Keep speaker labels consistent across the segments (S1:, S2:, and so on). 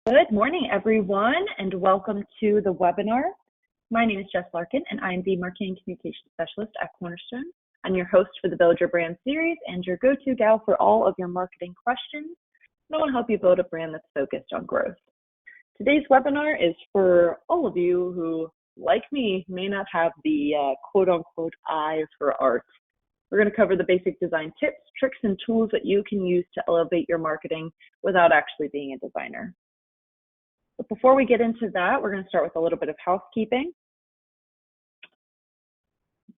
S1: Good morning, everyone, and welcome to the webinar. My name is Jess Larkin, and I am the Marketing Communication Specialist at Cornerstone. I'm your host for the Build Your Brand series and your go-to gal for all of your marketing questions. And I want to help you build a brand that's focused on growth. Today's webinar is for all of you who, like me, may not have the quote-unquote eye for art. We're going to cover the basic design tips, tricks, and tools that you can use to elevate your marketing without actually being a designer. But before we get into that, we're going to start with a little bit of housekeeping. If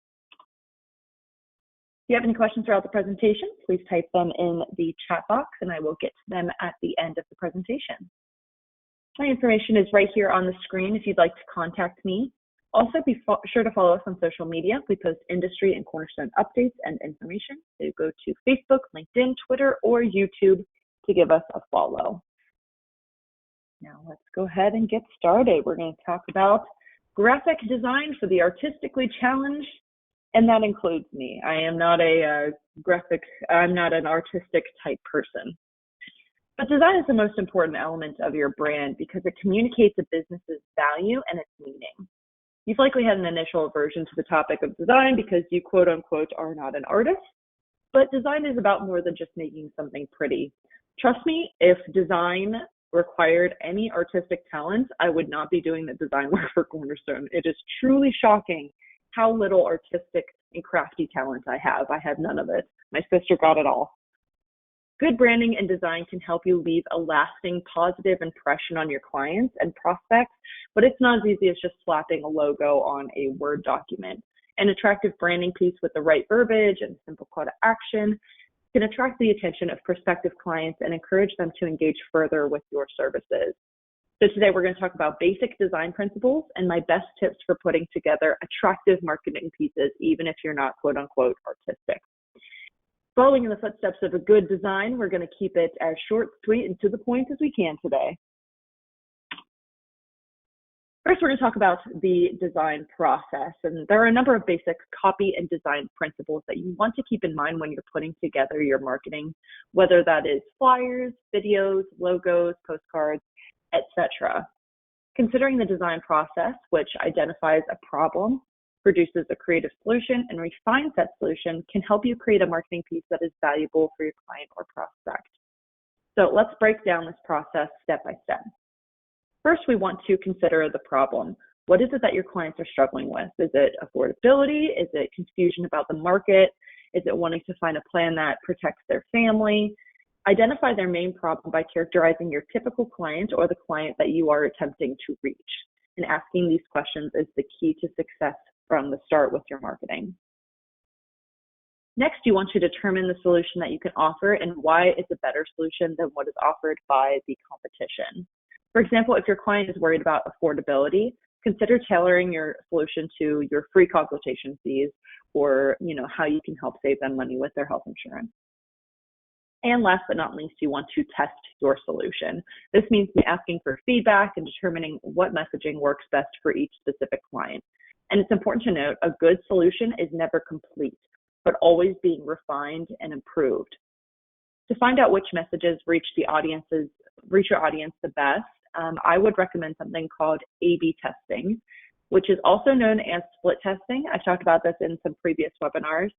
S1: you have any questions throughout the presentation, please type them in the chat box and I will get to them at the end of the presentation. My information is right here on the screen if you'd like to contact me. Also, be sure to follow us on social media. We post industry and Cornerstone updates and information. So go to Facebook, LinkedIn, Twitter, or YouTube to give us a follow. Now let's go ahead and get started. We're going to talk about graphic design for the Artistically Challenge, and that includes me. I am not I'm not an artistic type person. But design is the most important element of your brand because it communicates a business's value and its meaning. You've likely had an initial aversion to the topic of design because you quote unquote are not an artist, but design is about more than just making something pretty. Trust me, if design required any artistic talent, I would not be doing the design work for Cornerstone. It is truly shocking how little artistic and crafty talent I have. I have none of it. My sister got it all. Good branding and design can help you leave a lasting positive impression on your clients and prospects, but it's not as easy as just slapping a logo on a Word document. An attractive branding piece with the right verbiage and simple call to action can attract the attention of prospective clients and encourage them to engage further with your services. So today we're going to talk about basic design principles and my best tips for putting together attractive marketing pieces, even if you're not quote unquote artistic. Following in the footsteps of a good design, we're going to keep it as short, sweet, and to the point as we can today. First, we're going to talk about the design process, and there are a number of basic copy and design principles that you want to keep in mind when you're putting together your marketing, whether that is flyers, videos, logos, postcards, etc. Considering the design process, which identifies a problem, produces a creative solution, and refines that solution, can help you create a marketing piece that is valuable for your client or prospect. So let's break down this process step by step. First, we want to consider the problem. What is it that your clients are struggling with? Is it affordability? Is it confusion about the market? Is it wanting to find a plan that protects their family? Identify their main problem by characterizing your typical client or the client that you are attempting to reach. And asking these questions is the key to success from the start with your marketing. Next, you want to determine the solution that you can offer and why it's a better solution than what is offered by the competition. For example, if your client is worried about affordability, consider tailoring your solution to your free consultation fees or how you can help save them money with their health insurance. And last but not least, you want to test your solution. This means asking for feedback and determining what messaging works best for each specific client. And it's important to note, a good solution is never complete, but always being refined and improved. To find out which messages reach your audience the best, I would recommend something called A/B testing, which is also known as split testing. I talked about this in some previous webinars.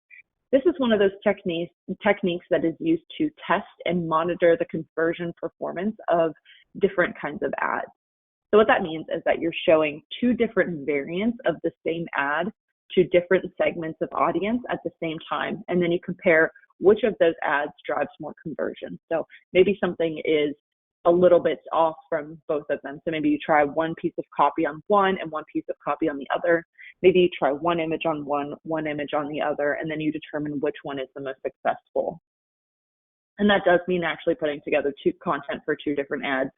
S1: This is one of those techniques that is used to test and monitor the conversion performance of different kinds of ads. So what that means is that you're showing two different variants of the same ad to different segments of audience at the same time, and then you compare which of those ads drives more conversion. So maybe something is a little bit off from both of them. So maybe you try one piece of copy on one and one piece of copy on the other. Maybe you try one image on one image on the other, and then you determine which one is the most successful. And that does mean actually putting together content for two different ads,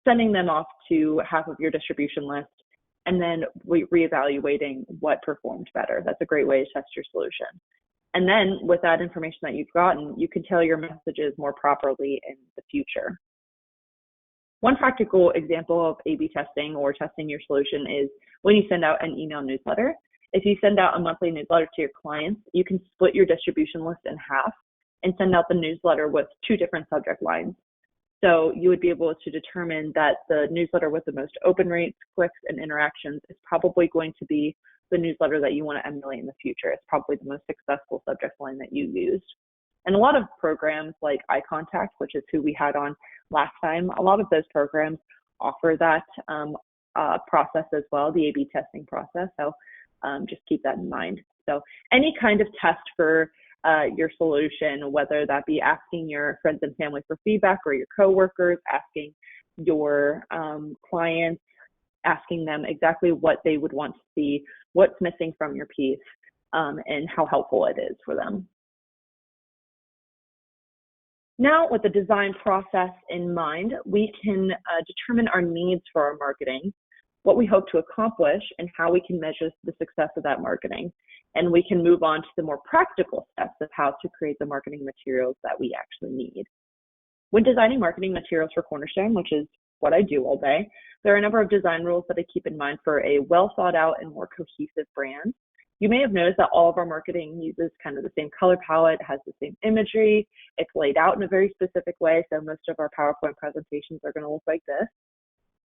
S1: sending them off to half of your distribution list, and then reevaluating what performed better. That's a great way to test your solution. And then with that information that you've gotten, you can tailor your messages more properly in the future. One practical example of A/B testing or testing your solution is when you send out an email newsletter. If you send out a monthly newsletter to your clients, you can split your distribution list in half and send out the newsletter with two different subject lines. So you would be able to determine that the newsletter with the most open rates, clicks, and interactions is probably going to be the newsletter that you want to emulate in the future. It's probably the most successful subject line that you used. And a lot of programs like iContact, which is who we had on last time, a lot of those programs offer that process as well, the A/B testing process. So just keep that in mind. So any kind of test for your solution, whether that be asking your friends and family for feedback or your coworkers, asking your clients, asking them exactly what they would want to see, what's missing from your piece, and how helpful it is for them. Now, with the design process in mind, we can determine our needs for our marketing, what we hope to accomplish, and how we can measure the success of that marketing. And we can move on to the more practical steps of how to create the marketing materials that we actually need. When designing marketing materials for Cornerstone, which is what I do all day, there are a number of design rules that I keep in mind for a well thought out and more cohesive brand. You may have noticed that all of our marketing uses kind of the same color palette, has the same imagery, it's laid out in a very specific way, so most of our PowerPoint presentations are going to look like this.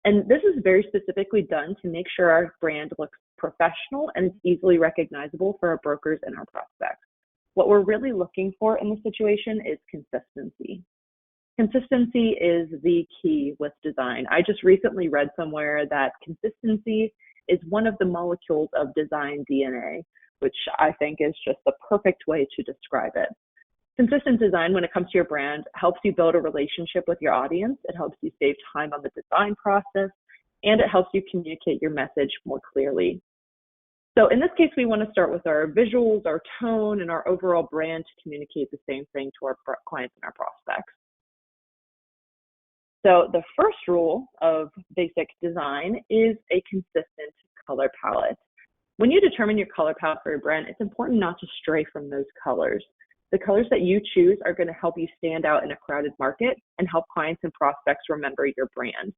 S1: And this is very specifically done to make sure our brand looks professional and is easily recognizable for our brokers and our prospects. What we're really looking for in this situation is consistency. Consistency is the key with design. I just recently read somewhere that consistency is one of the molecules of design DNA, which I think is just the perfect way to describe it. Consistent design, when it comes to your brand, helps you build a relationship with your audience. It helps you save time on the design process, and it helps you communicate your message more clearly. So in this case, we want to start with our visuals, our tone, and our overall brand to communicate the same thing to our clients and our prospects. So the first rule of basic design is a consistent color palette. When you determine your color palette for your brand, it's important not to stray from those colors. The colors that you choose are going to help you stand out in a crowded market and help clients and prospects remember your brand.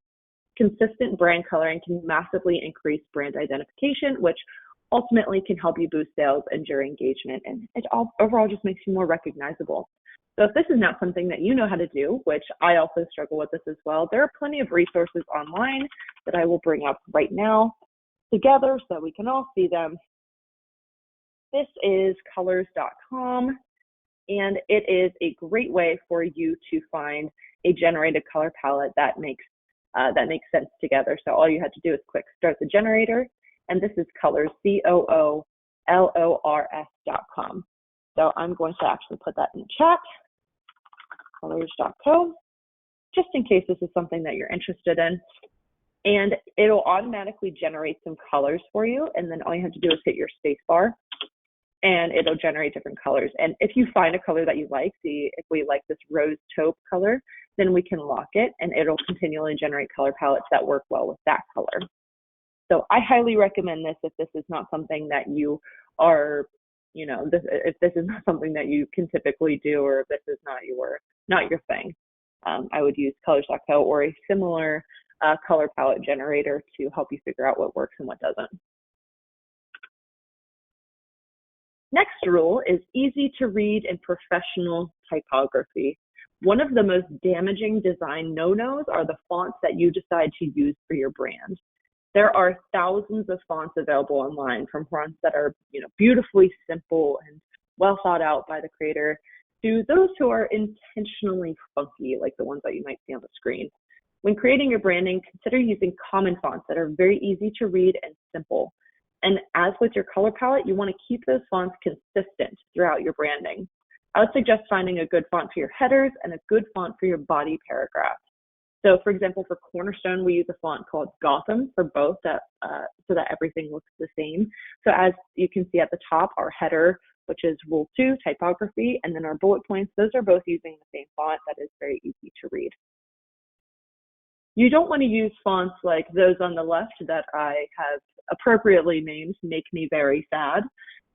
S1: Consistent brand coloring can massively increase brand identification, which ultimately can help you boost sales and your engagement, and it overall just makes you more recognizable. So if this is not something that you know how to do, which I also struggle with this as well, there are plenty of resources online that I will bring up right now together so we can all see them. This is colors.com. And it is a great way for you to find a generated color palette that makes sense together. So all you have to do is click Start the Generator, and this is colors, COOLORS.com. So I'm going to actually put that in the chat, colors.co, just in case this is something that you're interested in. And it'll automatically generate some colors for you, and then all you have to do is hit your space bar, and it'll generate different colors. And if you find a color that you like, see if we like this rose taupe color, then we can lock it and it'll continually generate color palettes that work well with that color. So I highly recommend this if this is not something that you are, if this is not something that you can typically do, or if this is not your thing. I would use colors.co or a similar color palette generator to help you figure out what works and what doesn't. Next rule is easy to read and professional typography. One of the most damaging design no-nos are the fonts that you decide to use for your brand. There are thousands of fonts available online, from fonts that are, beautifully simple and well thought out by the creator, to those who are intentionally funky, like the ones that you might see on the screen. When creating your branding, consider using common fonts that are very easy to read and simple. And as with your color palette, you want to keep those fonts consistent throughout your branding. I would suggest finding a good font for your headers and a good font for your body paragraph. So for example, for Cornerstone, we use a font called Gotham for both, so that everything looks the same. So as you can see at the top, our header, which is Rule 2, typography, and then our bullet points, those are both using the same font that is very easy to read. You don't want to use fonts like those on the left that I have appropriately named Make Me Very Sad,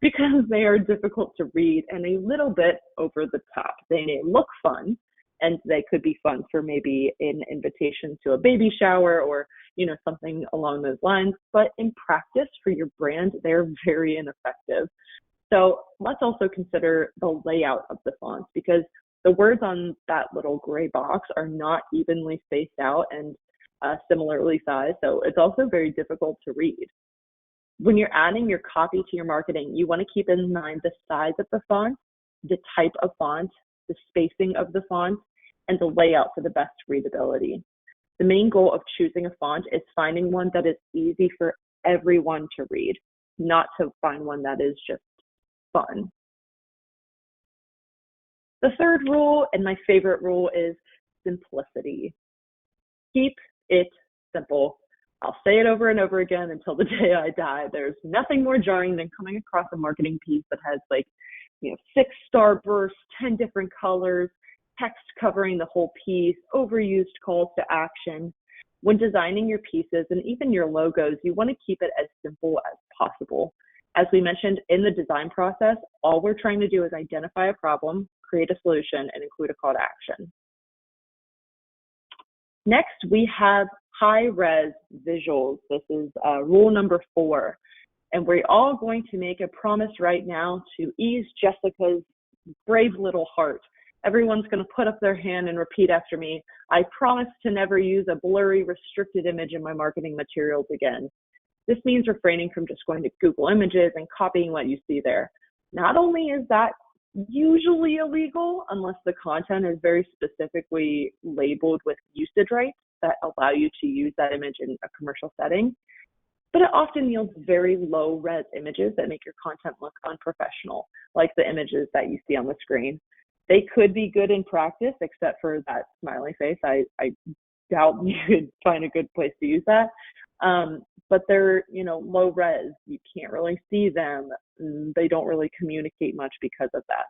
S1: because they are difficult to read and a little bit over the top. They may look fun, and they could be fun for maybe an invitation to a baby shower or something along those lines, but in practice for your brand, they're very ineffective. So let's also consider the layout of the fonts, because The words on that little gray box are not evenly spaced out and similarly sized, so it's also very difficult to read. When you're adding your copy to your marketing, you want to keep in mind the size of the font, the type of font, the spacing of the font, and the layout for the best readability. The main goal of choosing a font is finding one that is easy for everyone to read, not to find one that is just fun. The third rule, and my favorite rule, is simplicity. Keep it simple. I'll say it over and over again until the day I die. There's nothing more jarring than coming across a marketing piece that has 6 starbursts, 10 different colors, text covering the whole piece, overused calls to action. When designing your pieces and even your logos, you want to keep it as simple as possible. As we mentioned in the design process, all we're trying to do is identify a problem, create a solution, and include a call to action. Next, we have high-res visuals. This is rule number 4. And we're all going to make a promise right now to ease Jessica's brave little heart. Everyone's going to put up their hand and repeat after me. I promise to never use a blurry, restricted image in my marketing materials again. This means refraining from just going to Google Images and copying what you see there. Not only is that usually illegal, unless the content is very specifically labeled with usage rights that allow you to use that image in a commercial setting, but it often yields very low res images that make your content look unprofessional, like the images that you see on the screen. They could be good in practice, except for that smiley face. I doubt you could find a good place to use that. But they're, low res. You can't really see them. They don't really communicate much because of that.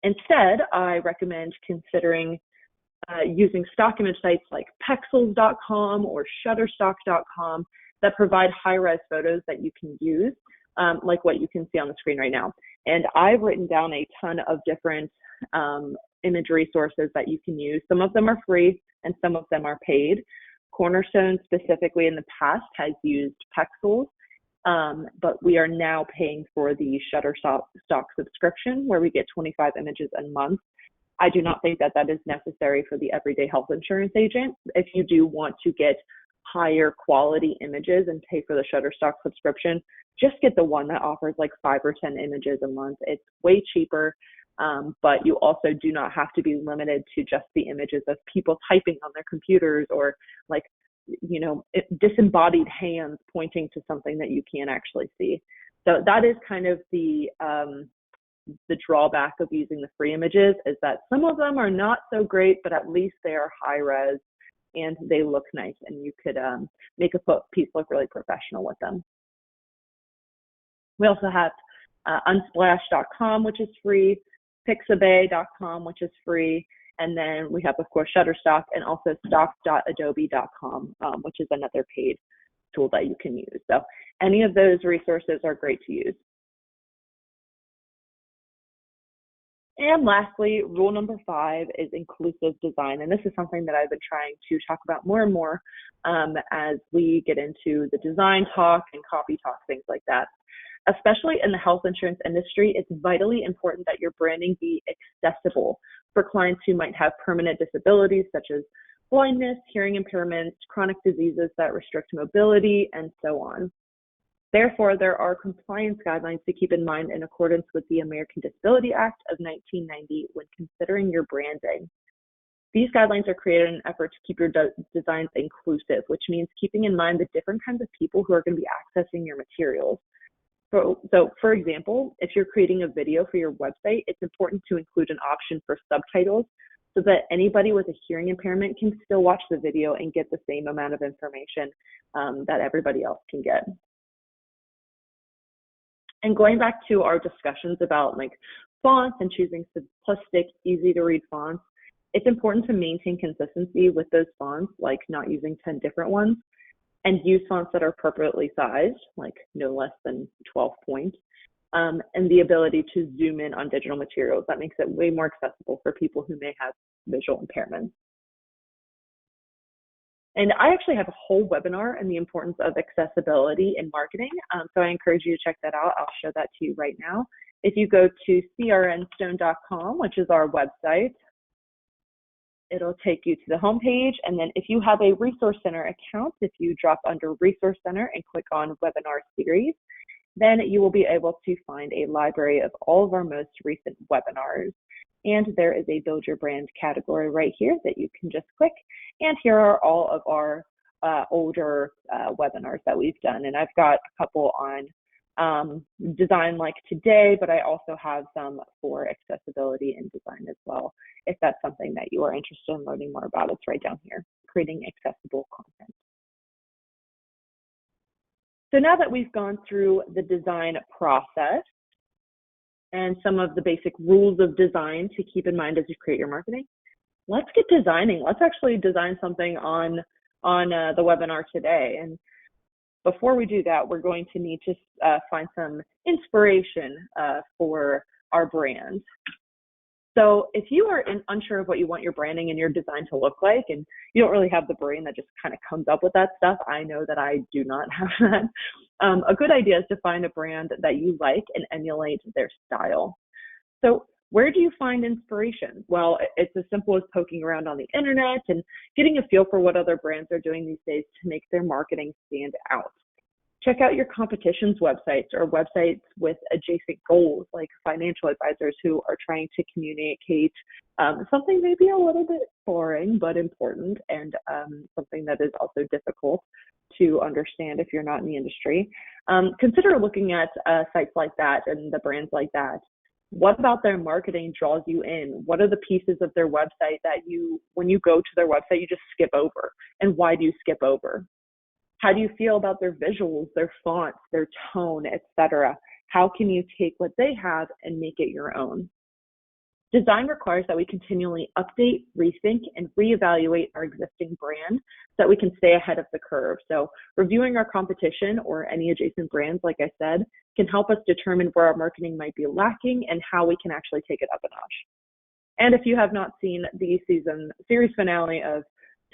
S1: Instead, I recommend considering using stock image sites like pexels.com or shutterstock.com that provide high-res photos that you can use, like what you can see on the screen right now. And I've written down a ton of different image resources that you can use. Some of them are free and some of them are paid. Cornerstone specifically in the past has used Pexels, but we are now paying for the Shutterstock subscription where we get 25 images a month. I do not think that that is necessary for the everyday health insurance agent. If you do want to get higher quality images and pay for the Shutterstock subscription, just get the one that offers 5 or 10 images a month. It's way cheaper, but you also do not have to be limited to just the images of people typing on their computers or disembodied hands pointing to something that you can't actually see. So that is kind of the drawback of using the free images, is that some of them are not so great, but at least they are high res and they look nice, and you could make a piece look really professional with them. We also have unsplash.com, which is free, pixabay.com, which is free, and then we have, of course, Shutterstock and also stock.adobe.com, which is another paid tool that you can use. So any of those resources are great to use. And lastly, rule number 5 is inclusive design. And this is something that I've been trying to talk about more and more as we get into the design talk and copy talk, things like that. Especially in the health insurance industry, it's vitally important that your branding be accessible for clients who might have permanent disabilities such as blindness, hearing impairments, chronic diseases that restrict mobility, and so on. Therefore, there are compliance guidelines to keep in mind in accordance with the American Disability Act of 1990 when considering your branding. These guidelines are created in an effort to keep your designs inclusive, which means keeping in mind the different kinds of people who are going to be accessing your materials. So, for example, if you're creating a video for your website, it's important to include an option for subtitles so that anybody with a hearing impairment can still watch the video and get the same amount of information that everybody else can get. And going back to our discussions about fonts and choosing simplistic, easy to read fonts, it's important to maintain consistency with those fonts, like not using 10 different ones, and use fonts that are appropriately sized, like no less than 12 point, and the ability to zoom in on digital materials. That makes it way more accessible for people who may have visual impairments. And I actually have a whole webinar on the importance of accessibility in marketing. So I encourage you to check that out. I'll show that to you right now. If you go to crnstone.com, which is our website, it'll take you to the homepage. And then if you have a Resource Center account, if you drop under Resource Center and click on Webinar Series, then you will be able to find a library of all of our most recent webinars. And there is a Build Your Brand category right here that you can just click. And here are all of our older webinars that we've done. And I've got a couple on design like today, but I also have some for accessibility and design as well, if that's something that you are interested in learning more about. It's right down here, creating accessible content. So now that we've gone through the design process and some of the basic rules of design to keep in mind as you create your marketing, let's get designing. Let's actually design something on the webinar today. And before we do that, we're going to need to find some inspiration for our brand. So if you are unsure of what you want your branding and your design to look like, and you don't really have the brain that just kind of comes up with that stuff, I know that I do not have that. A good idea is to find a brand that you like and emulate their style. So where do you find inspiration? Well, it's as simple as poking around on the internet and getting a feel for what other brands are doing these days to make their marketing stand out. Check out your competition's websites or websites with adjacent goals, like financial advisors who are trying to communicate something maybe a little bit boring but important, and something that is also difficult to understand if you're not in the industry. Consider looking at sites like that and the brands like that. What about their marketing draws you in? What are the pieces of their website that when you go to their website, you just skip over? And why do you skip over? How do you feel about their visuals, their fonts, their tone, etc.? How can you take what they have and make it your own? Design requires that we continually update, rethink, and reevaluate our existing brand so that we can stay ahead of the curve. So reviewing our competition or any adjacent brands, like I said, can help us determine where our marketing might be lacking and how we can actually take it up a notch. And if you have not seen the series finale of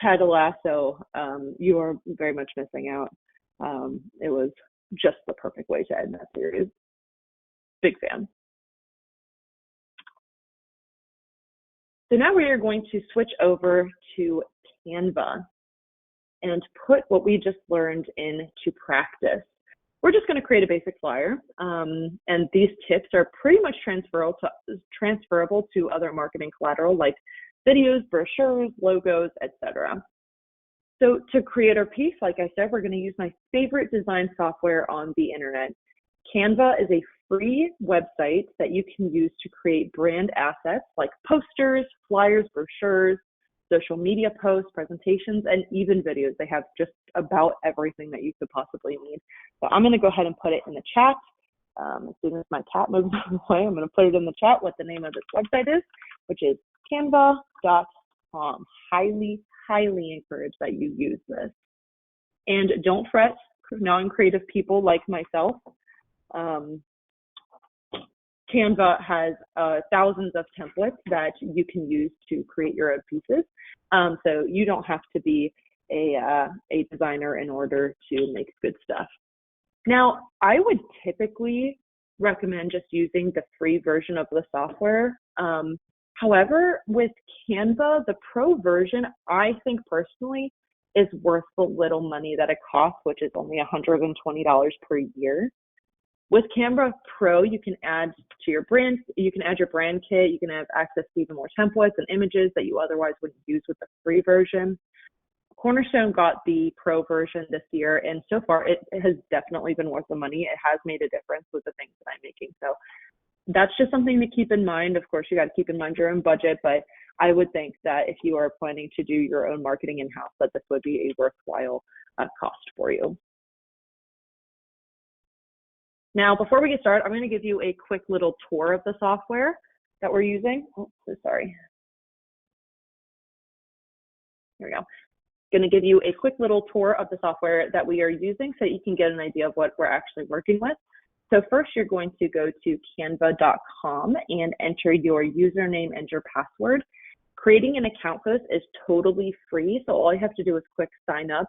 S1: Ted Lasso, you are very much missing out. It was just the perfect way to end that series. Big fan. So now we are going to switch over to Canva and put what we just learned into practice. We're just going to create a basic flyer, and these tips are pretty much transferable to other marketing collateral like videos, brochures, logos, etc. So to create our piece, like I said, we're going to use my favorite design software on the internet. Canva is a free website that you can use to create brand assets like posters, flyers, brochures, social media posts, presentations, and even videos. They have just about everything that you could possibly need. So I'm going to go ahead and put it in the chat. As soon as my cat moves away, I'm going to put it in the chat what the name of this website is, which is canva.com. Highly, highly encourage that you use this. And don't fret, non-creative people like myself. Canva has thousands of templates that you can use to create your own pieces. So you don't have to be a designer in order to make good stuff. Now, I would typically recommend just using the free version of the software. However, with Canva, the pro version, I think personally, is worth the little money that it costs, which is only $120 per year. With Canva Pro, you can add to your brand, you can add your brand kit, you can have access to even more templates and images that you otherwise wouldn't use with the free version. Cornerstone got the Pro version this year, and so far it has definitely been worth the money. It has made a difference with the things that I'm making. So that's just something to keep in mind. Of course, you got to keep in mind your own budget, but I would think that if you are planning to do your own marketing in-house, that this would be a worthwhile cost for you. Now, before we get started, I'm going to give you a quick little tour of the software that we're using. Oh, so sorry. Here we go. Going to give you a quick little tour of the software that we are using so you can get an idea of what we're actually working with. So first, you're going to go to canva.com and enter your username and your password. Creating an account for this is totally free, so all you have to do is click sign up,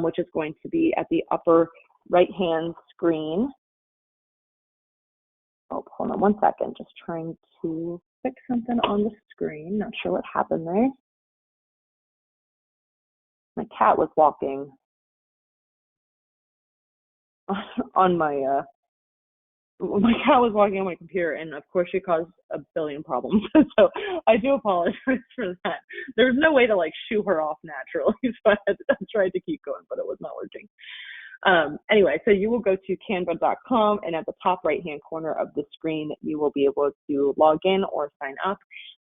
S1: which is going to be at the upper right-hand screen. Oh, hold on one second. Just trying to fix something on the screen. Not sure what happened there. My cat was walking on my cat was walking on my computer, and of course she caused a billion problems. So I do apologize for that. There's no way to like shoo her off naturally, so I tried to keep going, but it was not working. Anyway, so you will go to canva.com, and at the top right hand corner of the screen, you will be able to log in or sign up.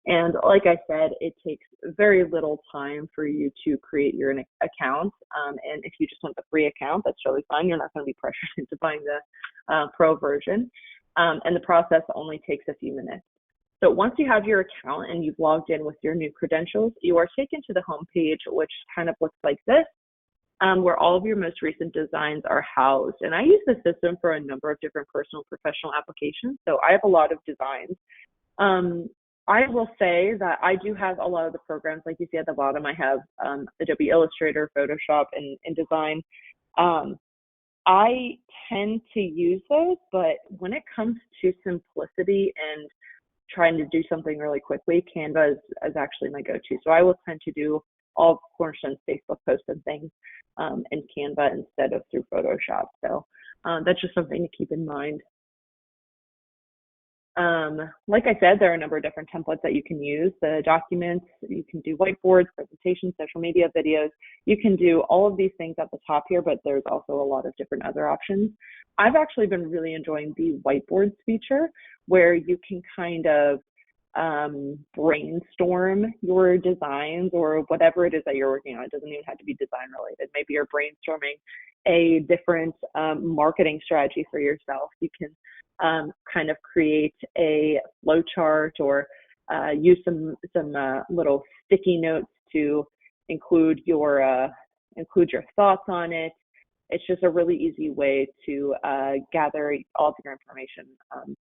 S1: And like I said, it takes very little time for you to create your account. And if you just want the free account, that's totally fine. You're not going to be pressured into buying the pro version. And the process only takes a few minutes. So once you have your account and you've logged in with your new credentials, you are taken to the home page, which kind of looks like this. Where all of your most recent designs are housed. And I use the system for a number of different personal and professional applications. So I have a lot of designs. I will say that I do have a lot of the programs, like you see at the bottom. I have Adobe Illustrator, Photoshop, and InDesign. I tend to use those, but when it comes to simplicity and trying to do something really quickly, Canva is actually my go-to. So I will tend to do all of Cornerstone's Facebook posts and things in Canva instead of through Photoshop. So that's just something to keep in mind. Like I said, there are a number of different templates that you can use. The documents, you can do whiteboards, presentations, social media, videos. You can do all of these things at the top here, but there's also a lot of different other options. I've actually been really enjoying the whiteboards feature, where you can kind of brainstorm your designs or whatever it is that you're working on. It doesn't even have to be design related. Maybe you're brainstorming a different marketing strategy for yourself. You can kind of create a flow chart or use some little sticky notes to include your thoughts on it. It's just a really easy way to gather all of your information,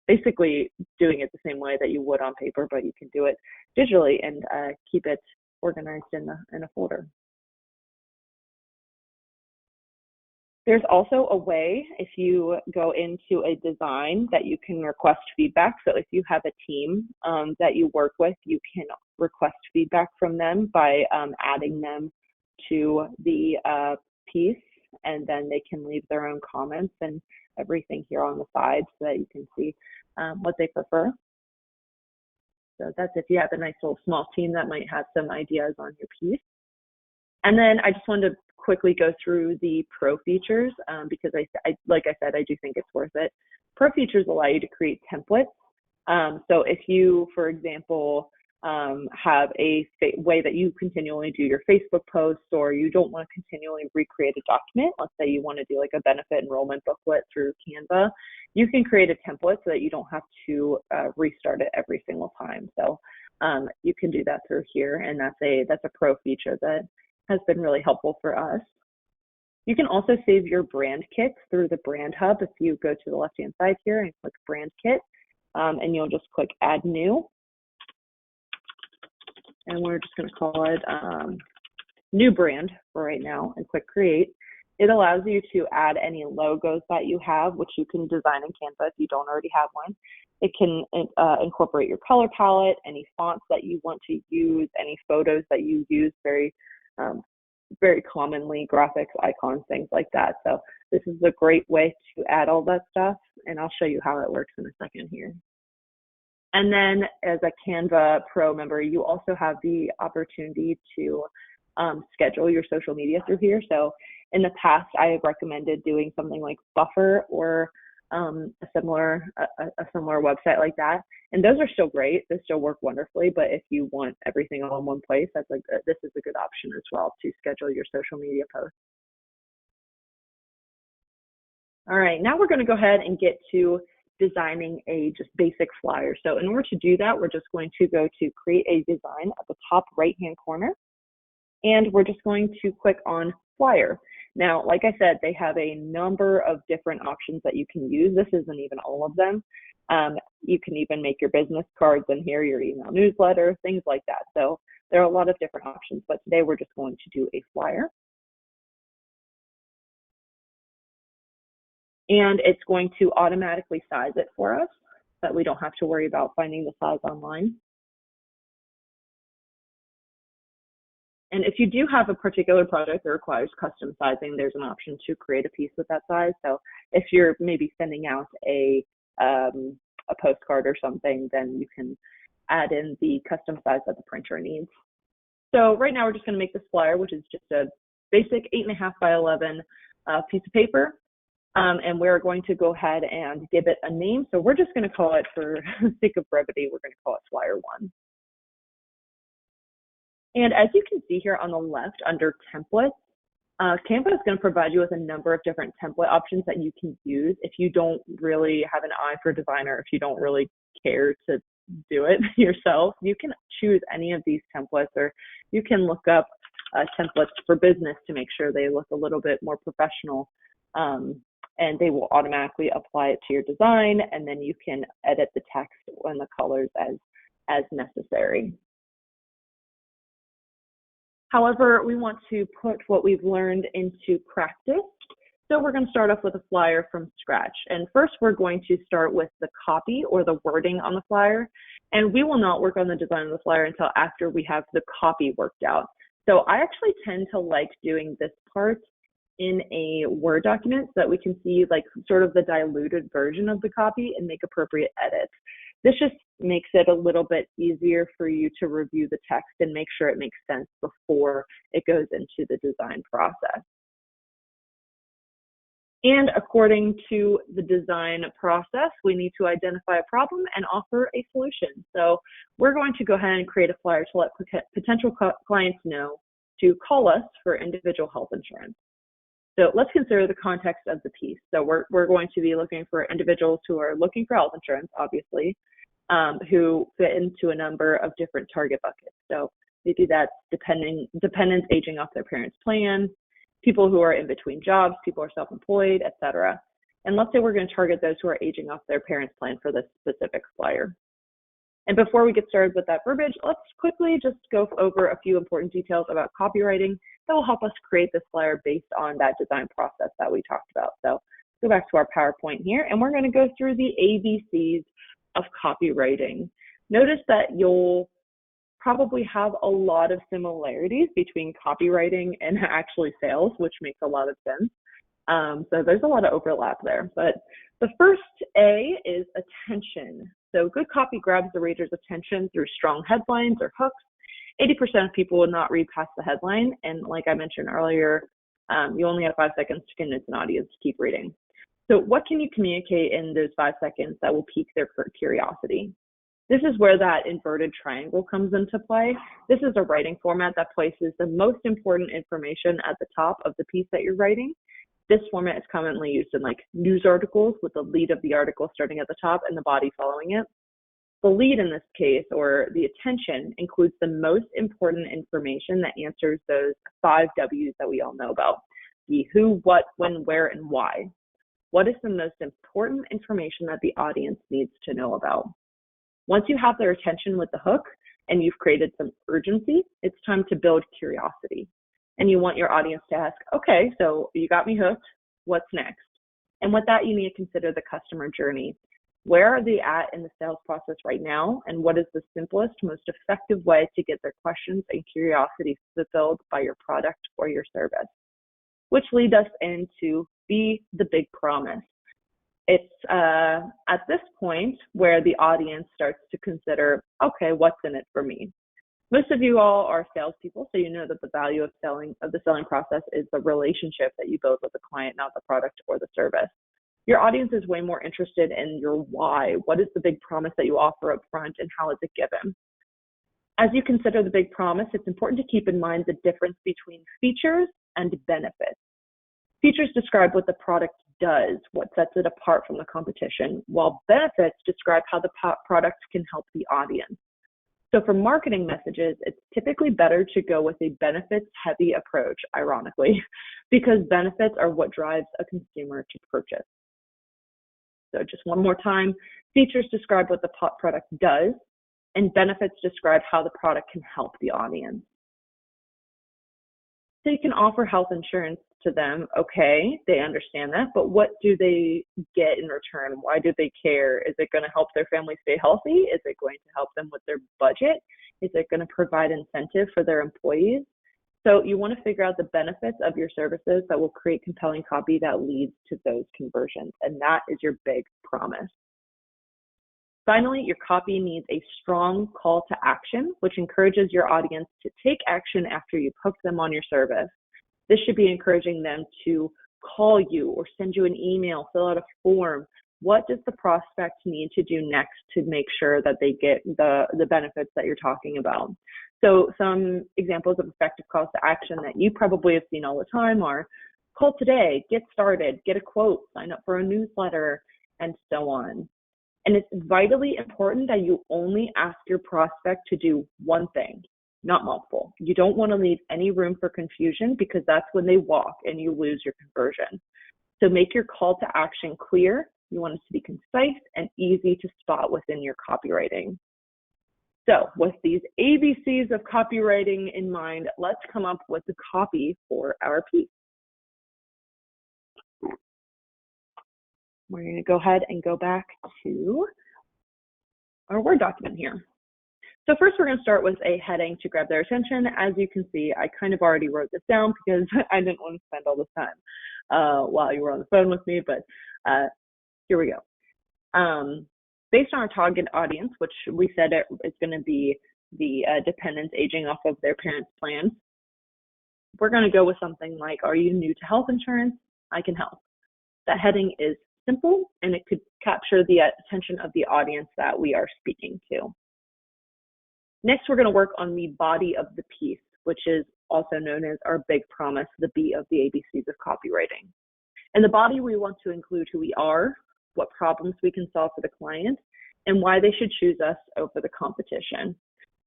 S1: basically doing it the same way that you would on paper, but you can do it digitally and keep it organized in a folder. There's also a way, if you go into a design, that you can request feedback. So if you have a team that you work with, you can request feedback from them by adding them to the piece. And then they can leave their own comments and everything here on the side so that you can see what they prefer. So that's if you have a nice little small team that might have some ideas on your piece. And then I just wanted to quickly go through the pro features because like I said, I do think it's worth it. Pro features allow you to create templates. So if you, for example, have a way that you continually do your Facebook posts, or you don't want to continually recreate a document, let's say you want to do like a benefit enrollment booklet through Canva, you can create a template so that you don't have to restart it every single time. So you can do that through here, and that's a pro feature that has been really helpful for us. You can also save your brand kits through the Brand Hub. If you go to the left-hand side here and click Brand Kit, and you'll just click Add New. And we're just going to call it New Brand for right now and click Create. It allows you to add any logos that you have, which you can design in Canva if you don't already have one. It can incorporate your color palette, any fonts that you want to use, any photos that you use very commonly, graphics, icons, things like that. So this is a great way to add all that stuff, and I'll show you how it works in a second here. And then as a Canva Pro member, you also have the opportunity to schedule your social media through here. So in the past, I have recommended doing something like Buffer or a similar website like that. And those are still great. They still work wonderfully. But if you want everything all in one place, this is a good option as well to schedule your social media posts. All right, now we're going to go ahead and get to designing a just basic flyer. So in order to do that, we're just going to go to create a design at the top right-hand corner, and we're just going to click on flyer. Now, like I said, they have a number of different options that you can use. This isn't even all of them. You can even make your business cards in here, your email newsletter, things like that. So there are a lot of different options, but today we're just going to do a flyer. And it's going to automatically size it for us. that we don't have to worry about finding the size online. And if you do have a particular project that requires custom sizing, there's an option to create a piece with that size. So if you're maybe sending out a postcard or something, then you can add in the custom size that the printer needs. So right now we're just going to make this flyer, which is just a basic 8.5 by 11 piece of paper. And we're going to go ahead and give it a name. So we're just going to call it, for the sake of brevity, we're going to call it Flyer 1. And as you can see here on the left under templates, Canva is going to provide you with a number of different template options that you can use if you don't really have an eye for designer, if you don't really care to do it yourself. You can choose any of these templates, or you can look up templates for business to make sure they look a little bit more professional. And they will automatically apply it to your design, and then you can edit the text and the colors as necessary. However, we want to put what we've learned into practice. So we're going to start off with a flyer from scratch. And first, we're going to start with the copy or the wording on the flyer. And we will not work on the design of the flyer until after we have the copy worked out. So I actually tend to like doing this part in a Word document so that we can see like sort of the diluted version of the copy and make appropriate edits. This just makes it a little bit easier for you to review the text and make sure it makes sense before it goes into the design process. And according to the design process, we need to identify a problem and offer a solution. So we're going to go ahead and create a flyer to let potential clients know to call us for individual health insurance. So let's consider the context of the piece. So we're going to be looking for individuals who are looking for health insurance, obviously, who fit into a number of different target buckets. So maybe that's dependents aging off their parents' plan, people who are in between jobs, people who are self-employed, etc. And let's say we're going to target those who are aging off their parents' plan for this specific flyer. And before we get started with that verbiage, let's quickly just go over a few important details about copywriting that will help us create this flyer based on that design process that we talked about. So go back to our PowerPoint here, and we're going to go through the ABCs of copywriting. Notice that you'll probably have a lot of similarities between copywriting and actually sales, which makes a lot of sense. So there's a lot of overlap there. But the first A is attention. So good copy grabs the reader's attention through strong headlines or hooks. 80% of people will not read past the headline. And like I mentioned earlier, you only have 5 seconds to convince an audience to keep reading. So what can you communicate in those 5 seconds that will pique their curiosity? This is where that inverted triangle comes into play. This is a writing format that places the most important information at the top of the piece that you're writing. This format is commonly used in like news articles with the lead of the article starting at the top and the body following it. The lead in this case, or the attention, includes the most important information that answers those 5 W's that we all know about. The who, what, when, where, and why. What is the most important information that the audience needs to know about? Once you have their attention with the hook and you've created some urgency, it's time to build curiosity. And you want your audience to ask, okay, so you got me hooked, what's next? And with that, you need to consider the customer journey. Where are they at in the sales process right now? And what is the simplest, most effective way to get their questions and curiosity fulfilled by your product or your service? Which leads us into the big promise. It's at this point where the audience starts to consider, okay, what's in it for me? Most of you all are salespeople, so you know that the value of the selling process is the relationship that you build with the client, not the product or the service. Your audience is way more interested in your why. What is the big promise that you offer up front, and how is it given? As you consider the big promise, it's important to keep in mind the difference between features and benefits. Features describe what the product does, what sets it apart from the competition, while benefits describe how the product can help the audience. So for marketing messages, it's typically better to go with a benefits-heavy approach, ironically, because benefits are what drives a consumer to purchase. So just one more time, features describe what the product does, and benefits describe how the product can help the audience. So you can offer health insurance to them. Okay, they understand that, but what do they get in return? Why do they care? Is it going to help their family stay healthy? Is it going to help them with their budget? Is it going to provide incentive for their employees? So you want to figure out the benefits of your services that will create compelling copy that leads to those conversions. And that is your big promise. Finally, your copy needs a strong call to action, which encourages your audience to take action after you've hooked them on your service. This should be encouraging them to call you or send you an email, fill out a form. What does the prospect need to do next to make sure that they get the benefits that you're talking about? So some examples of effective calls to action that you probably have seen all the time are call today, get started, get a quote, sign up for a newsletter, and so on. And it's vitally important that you only ask your prospect to do one thing, not multiple. You don't want to leave any room for confusion because that's when they walk and you lose your conversion. So make your call to action clear. You want it to be concise and easy to spot within your copywriting. So with these ABCs of copywriting in mind, let's come up with the copy for our piece. We're going to go ahead and go back to our Word document here. So first we're going to start with a heading to grab their attention. As you can see, I kind of already wrote this down because I didn't want to spend all this time while you were on the phone with me, but here we go. Based on our target audience, which we said it's going to be the dependents aging off of their parents' plans, we're going to go with something like, are you new to health insurance? I can help. That heading is simple and it could capture the attention of the audience that we are speaking to. Next, we're going to work on the body of the piece, which is also known as our big promise, the B of the ABCs of copywriting. In the body, we want to include who we are, what problems we can solve for the client, and why they should choose us over the competition.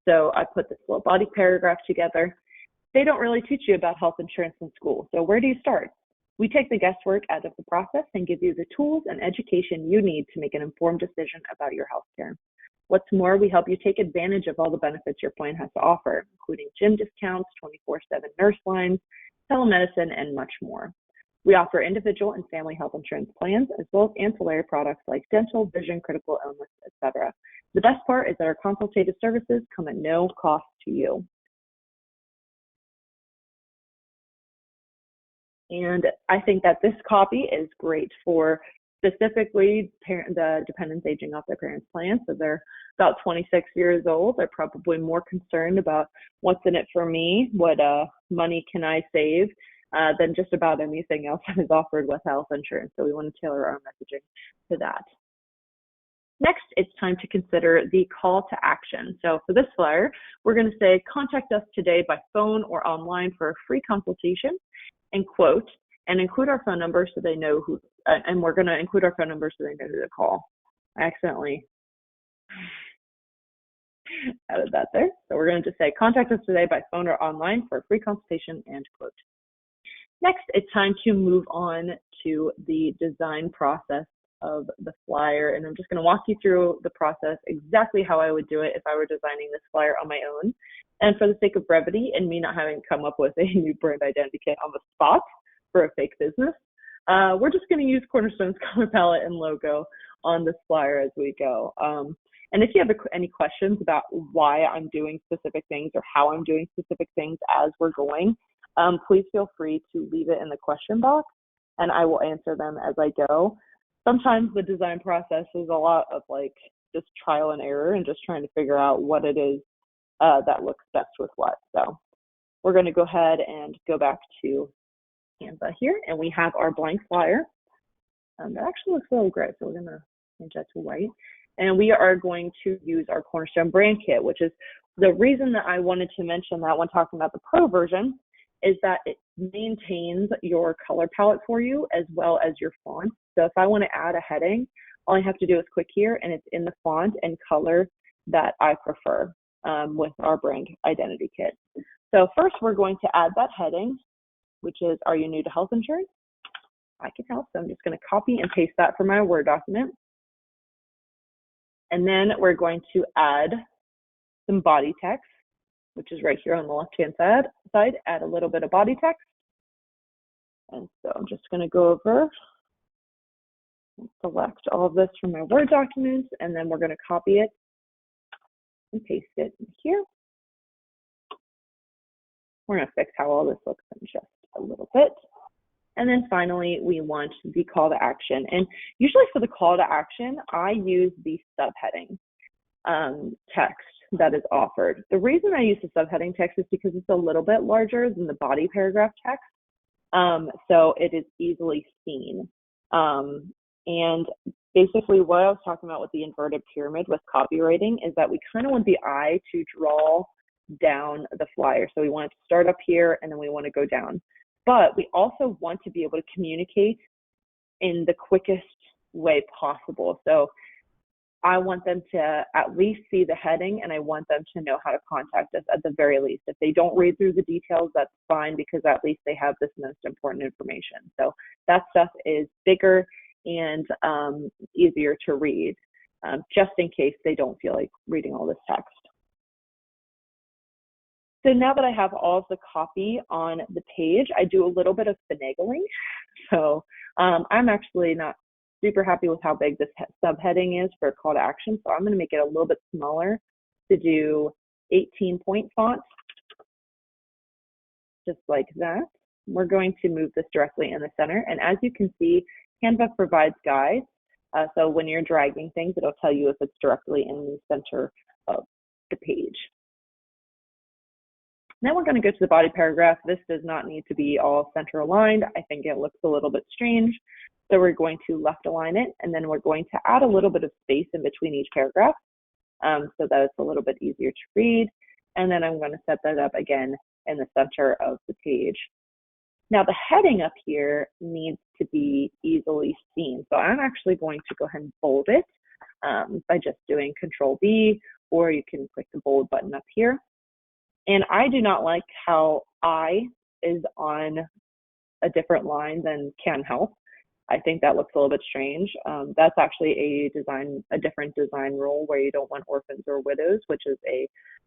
S1: So I put this little body paragraph together. They don't really teach you about health insurance in school, so where do you start? We take the guesswork out of the process and give you the tools and education you need to make an informed decision about your healthcare. What's more, we help you take advantage of all the benefits your plan has to offer, including gym discounts, 24/7 nurse lines, telemedicine, and much more. We offer individual and family health insurance plans, as well as ancillary products like dental, vision, critical illness, etc. The best part is that our consultative services come at no cost to you. And I think that this copy is great for specifically the dependents aging off their parents' plans. So they're about 26 years old. They're probably more concerned about what's in it for me, what money can I save, than just about anything else that is offered with health insurance. So we want to tailor our messaging to that. Next, it's time to consider the call to action. So for this flyer, we're going to say, contact us today by phone or online for a free consultation, and quote, and include our phone number so they know who, and we're going to include our phone number so they know who to call. I accidentally added that there. So we're going to just say, contact us today by phone or online for a free consultation, and quote. Next, it's time to move on to the design process of the flyer. And I'm just going to walk you through the process exactly how I would do it if I were designing this flyer on my own. And for the sake of brevity and me not having to come up with a new brand identity kit on the spot for a fake business, we're just going to use Cornerstone's color palette and logo on this flyer as we go. And if you have any questions about why I'm doing specific things or how I'm doing specific things as we're going, please feel free to leave it in the question box and I will answer them as I go. Sometimes the design process is a lot of like just trial and error and just trying to figure out what it is that looks best with what. So we're going to go ahead and go back to Canva here, and we have our blank flyer. That actually looks a little gray, so we're going to change that to white. And we are going to use our Cornerstone brand kit, which is the reason that I wanted to mention that when talking about the pro version is that it maintains your color palette for you as well as your font. So if I want to add a heading, all I have to do is click here and it's in the font and color that I prefer with our brand identity kit. So first we're going to add that heading, which is, are you new to health insurance? I can help, so I'm just going to copy and paste that from my Word document. And then we're going to add some body text, which is right here on the left-hand side, add a little bit of body text. And so I'm just going to go over and select all of this from my Word document, and then we're going to copy it and paste it in here. We're going to fix how all this looks in just a little bit. And then finally, we want the call to action. And usually for the call to action, I use the subheading text that is offered. The reason I use the subheading text is because it's a little bit larger than the body paragraph text. So it is easily seen. And basically what I was talking about with the inverted pyramid with copywriting is that we kind of want the eye to draw down the flyer. So we want it to start up here and then we want to go down. But we also want to be able to communicate in the quickest way possible. So I want them to at least see the heading, and I want them to know how to contact us at the very least. If they don't read through the details, that's fine, because at least they have this most important information. So that stuff is bigger and easier to read, just in case they don't feel like reading all this text. So now that I have all of the copy on the page, I do a little bit of finagling. So I'm actually not super happy with how big this subheading is for a call to action. So I'm going to make it a little bit smaller to do 18-point font, just like that. We're going to move this directly in the center. And as you can see, Canva provides guides. So when you're dragging things, it'll tell you if it's directly in the center of the page. Then we're going to go to the body paragraph. This does not need to be all center aligned. I think it looks a little bit strange. So we're going to left align it, and then we're going to add a little bit of space in between each paragraph so that it's a little bit easier to read. And then I'm going to set that up again in the center of the page. Now the heading up here needs to be easily seen. So I'm actually going to go ahead and bold it by just doing Control B, or you can click the bold button up here. And I do not like how I is on a different line than can help. I think that looks a little bit strange. That's actually a different design rule where you don't want orphans or widows, which is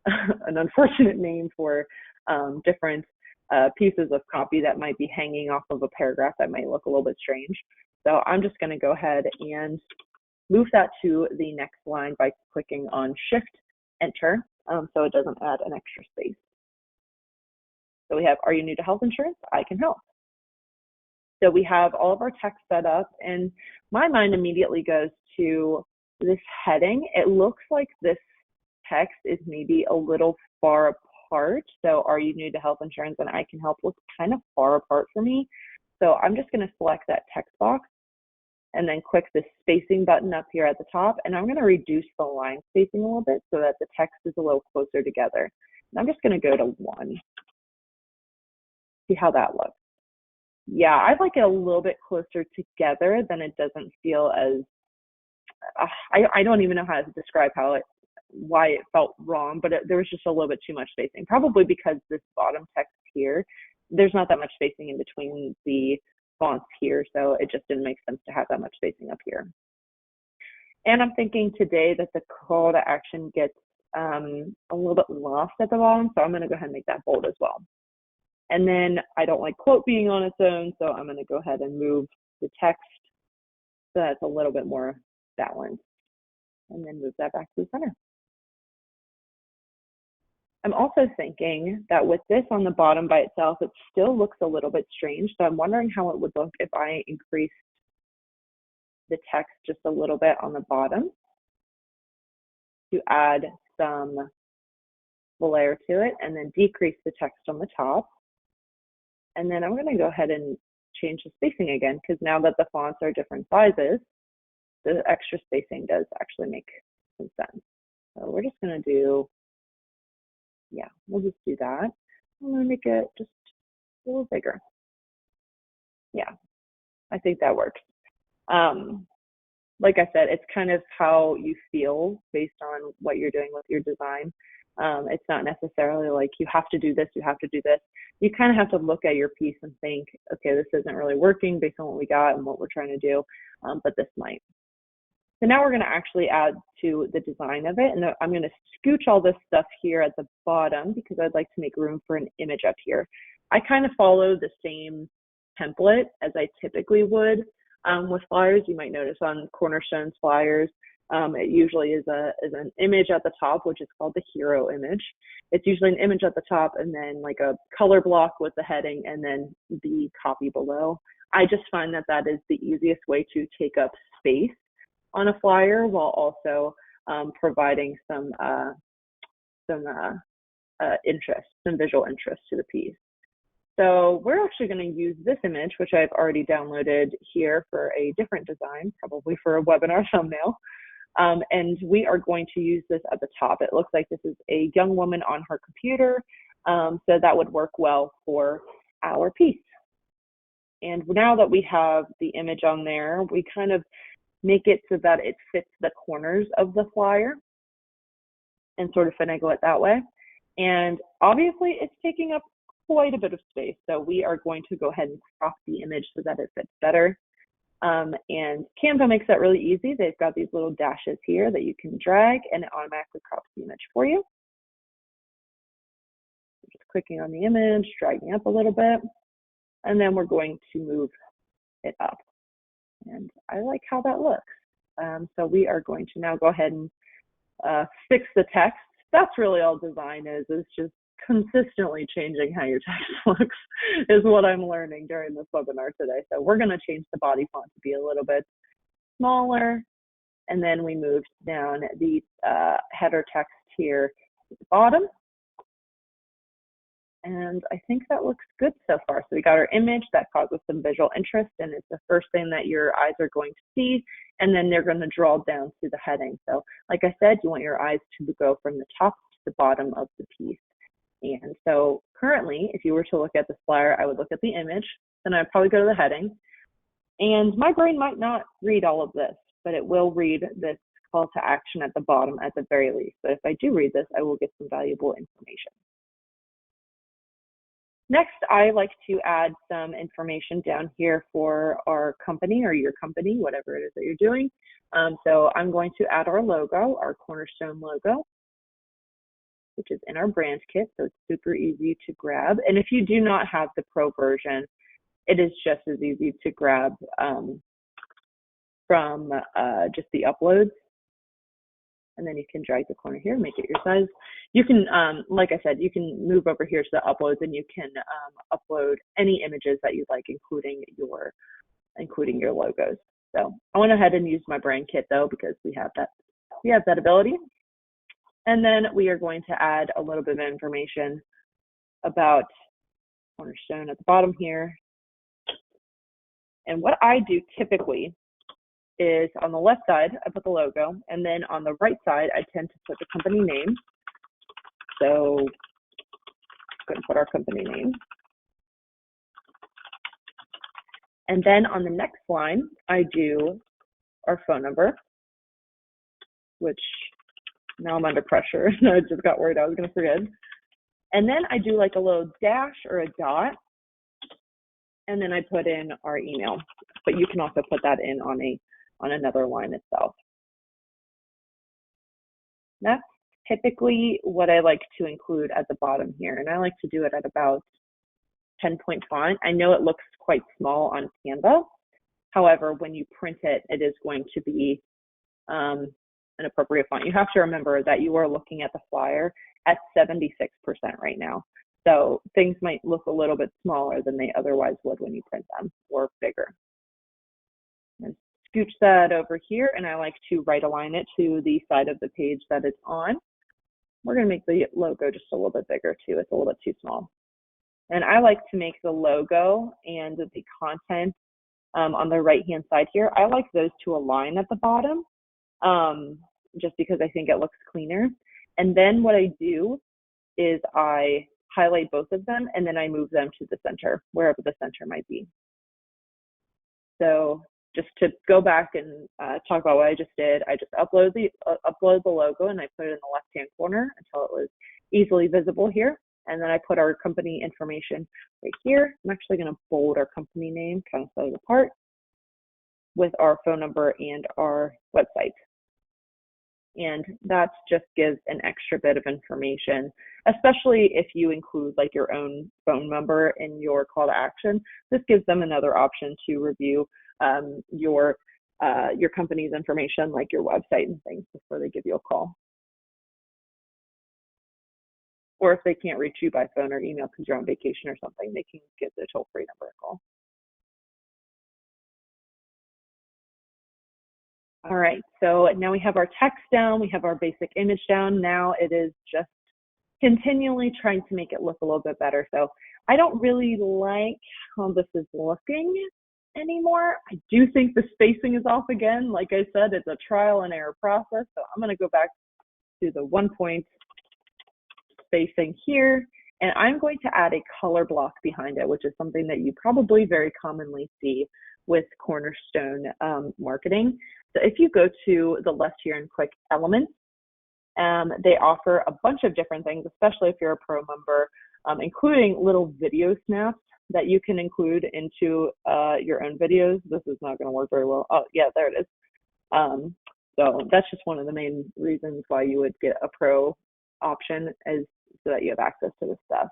S1: an unfortunate name for different pieces of copy that might be hanging off of a paragraph that might look a little bit strange. So I'm just going to go ahead and move that to the next line by clicking on Shift Enter. So it doesn't add an extra space. So we have, are you new to health insurance? I can help. So we have all of our text set up, and my mind immediately goes to this heading. It looks like this text is maybe a little far apart. So are you new to health insurance and I can help looks kind of far apart for me. So I'm just going to select that text box and then click the spacing button up here at the top. And I'm going to reduce the line spacing a little bit so that the text is a little closer together. And I'm just going to go to 1. See how that looks. Yeah, I like it a little bit closer together, then it doesn't feel as, I don't even know how to describe why it felt wrong, but there was just a little bit too much spacing. Probably because this bottom text here, there's not that much spacing in between the fonts here, so it just didn't make sense to have that much spacing up here. And I'm thinking today that the call to action gets a little bit lost at the bottom, so I'm going to go ahead and make that bold as well. And then I don't like quote being on its own, so I'm going to go ahead and move the text so that's a little bit more balanced, and then move that back to the center. I'm also thinking that with this on the bottom by itself, it still looks a little bit strange. So I'm wondering how it would look if I increased the text just a little bit on the bottom to add some layer to it, and then decrease the text on the top. And then I'm going to go ahead and change the spacing again, because now that the fonts are different sizes, the extra spacing does actually make some sense. So we're just going to do, yeah, we'll just do that. I'm going to make it just a little bigger. Yeah, I think that works. Like I said, it's kind of how you feel based on what you're doing with your design. It's not necessarily like you have to do this, you have to do this. You kind of have to look at your piece and think, okay, this isn't really working based on what we got and what we're trying to do, but this might. So now we're going to actually add to the design of it, and I'm going to scooch all this stuff here at the bottom because I'd like to make room for an image up here. I kind of follow the same template as I typically would with flyers. You might notice on Cornerstone's flyers, it usually is an image at the top, which is called the hero image. It's usually an image at the top and then like a color block with the heading and then the copy below. I just find that that is the easiest way to take up space on a flyer while also providing some interest, some visual interest to the piece. So we're actually going to use this image, which I've already downloaded here for a different design, probably for a webinar thumbnail. And we are going to use this at the top. It looks like this is a young woman on her computer, so that would work well for our piece. And now that we have the image on there, we kind of make it so that it fits the corners of the flyer and sort of finagle it that way. And obviously it's taking up quite a bit of space, so we are going to go ahead and crop the image so that it fits better. And Canva makes that really easy. They've got these little dashes here that you can drag and it automatically crops the image for you. Just clicking on the image, dragging up a little bit, and then we're going to move it up. And I like how that looks. So we are going to now go ahead and fix the text. That's really all design is just consistently changing how your text looks is what I'm learning during this webinar today. So we're going to change the body font to be a little bit smaller. And then we moved down the header text here at the bottom. And I think that looks good so far. So we got our image that causes some visual interest, and it's the first thing that your eyes are going to see, and then they're going to draw down to the heading. So like I said, you want your eyes to go from the top to the bottom of the piece. And so currently, if you were to look at the flyer, I would look at the image, then I'd probably go to the heading. And my brain might not read all of this, but it will read this call to action at the bottom at the very least. But if I do read this, I will get some valuable information. Next, I like to add some information down here for our company or your company, whatever it is that you're doing. So I'm going to add our logo, our Cornerstone logo, which is in our brand kit. So it's super easy to grab. And if you do not have the Pro version, it is just as easy to grab from just the uploads. And then you can drag the corner here, make it your size. You can, like I said, you can move over here to the uploads and you can upload any images that you'd like, including your logos. So I went ahead and used my brand kit though, because we have that ability. And then we are going to add a little bit of information about Cornerstone at the bottom here. And what I do typically is on the left side, I put the logo, and then on the right side, I tend to put the company name. So I'm going to put our company name. And then on the next line, I do our phone number, which now I'm under pressure. I just got worried I was going to forget. And then I do like a little dash or a dot, and then I put in our email. But you can also put that in on another line itself. That's typically what I like to include at the bottom here, and I like to do it at about 10-point font. I know it looks quite small on Canva. However, when you print it, it is going to be an appropriate font. You have to remember that you are looking at the flyer at 76% right now. So things might look a little bit smaller than they otherwise would when you print them, or bigger. And scooch that over here, and I like to right align it to the side of the page that it's on. We're going to make the logo just a little bit bigger too. It's a little bit too small. And I like to make the logo and the content on the right-hand side here, I like those to align at the bottom, just because I think it looks cleaner. And then what I do is I highlight both of them, and then I move them to the center, wherever the center might be. So just to go back and talk about what I just did, I just upload the logo, and I put it in the left-hand corner until it was easily visible here. And then I put our company information right here. I'm actually going to bold our company name, kind of set it apart. with our phone number and our website. And that just gives an extra bit of information, especially if you include like your own phone number in your call to action. This gives them another option to review your company's information, like your website and things, before they give you a call. Or if they can't reach you by phone or email because you're on vacation or something, they can give the toll-free number a call. All right, so now we have our text down, we have our basic image down. Now it is just continually trying to make it look a little bit better. So I don't really like how this is looking anymore. I do think the spacing is off again. Like I said, it's a trial and error process. So I'm going to go back to the 1 point spacing here, and I'm going to add a color block behind it, which is something that you probably very commonly see with Cornerstone marketing. So if you go to the left here and click Elements, they offer a bunch of different things, especially if you're a pro member, including little video snaps that you can include into your own videos. This is not going to work very well. Oh, yeah, there it is. So that's just one of the main reasons why you would get a pro option, is so that you have access to this stuff.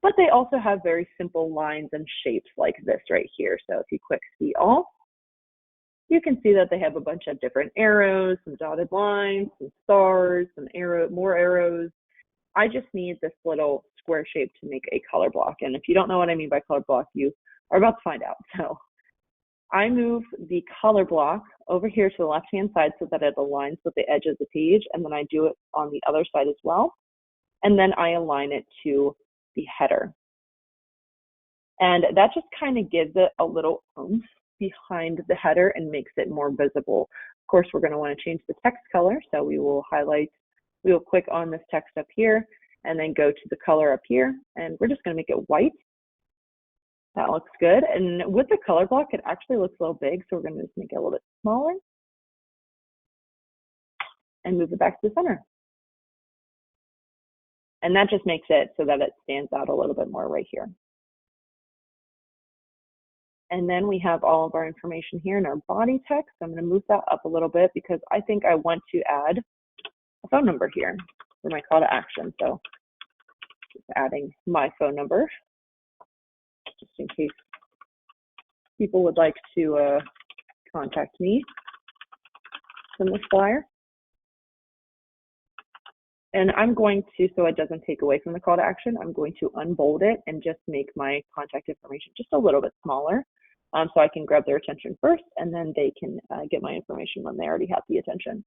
S1: But they also have very simple lines and shapes like this right here. So if you click See All, you can see that they have a bunch of different arrows, some dotted lines, some stars, some more arrows. I just need this little square shape to make a color block. And if you don't know what I mean by color block, you are about to find out. So I move the color block over here to the left-hand side so that it aligns with the edge of the page, and then I do it on the other side as well. And then I align it to the header. And that just kind of gives it a little oomph behind the header and makes it more visible. Of course, we're going to want to change the text color, so we will click on this text up here and then go to the color up here, and we're just going to make it white. That looks good. And with the color block, it actually looks a little big, so we're going to just make it a little bit smaller and move it back to the center. And that just makes it so that it stands out a little bit more right here. And then we have all of our information here in our body text. I'm going to move that up a little bit because I think I want to add a phone number here for my call to action. So just adding my phone number, just in case people would like to contact me from this flyer. And I'm going to, so it doesn't take away from the call to action, I'm going to unbold it and just make my contact information just a little bit smaller, so I can grab their attention first, and then they can get my information when they already have the attention.